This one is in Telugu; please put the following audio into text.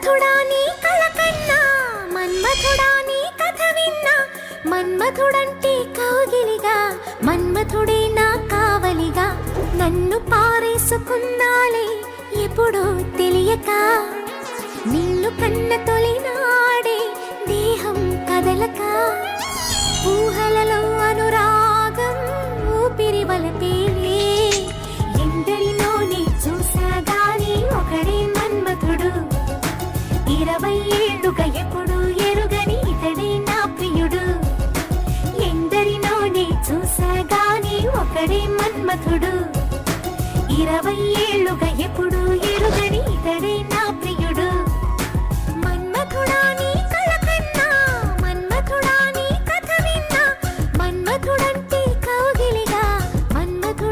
మన్మథుడా నీ కళ కన్నా మన్మథుడా నీ కథ విన్నా మన్మథుడంటే కౌగిలిగా మన్మథుడే నా కావలిగా నన్ను పారేసుకున్నాలే ఎప్పుడో తెలియక నిన్ను కన్న తొలినాడే దేహం కదలక ఊహలలో అనురాగం ఊపిరి వలపేలే ఎందరిలోనే చూసాగాని ఒకడే మన్మథుడు 20 ఏళ్ళుగా ఎప్పుడు ఎరుగని ఇతడే నా ప్రియుడు ఎందరిలోనే చూసాగాని ఒకడే మన్మథుడు 20 ఏళ్ళుగా ఎప్పుడు ఎరుగని ఇతడే నా ప్రియుడు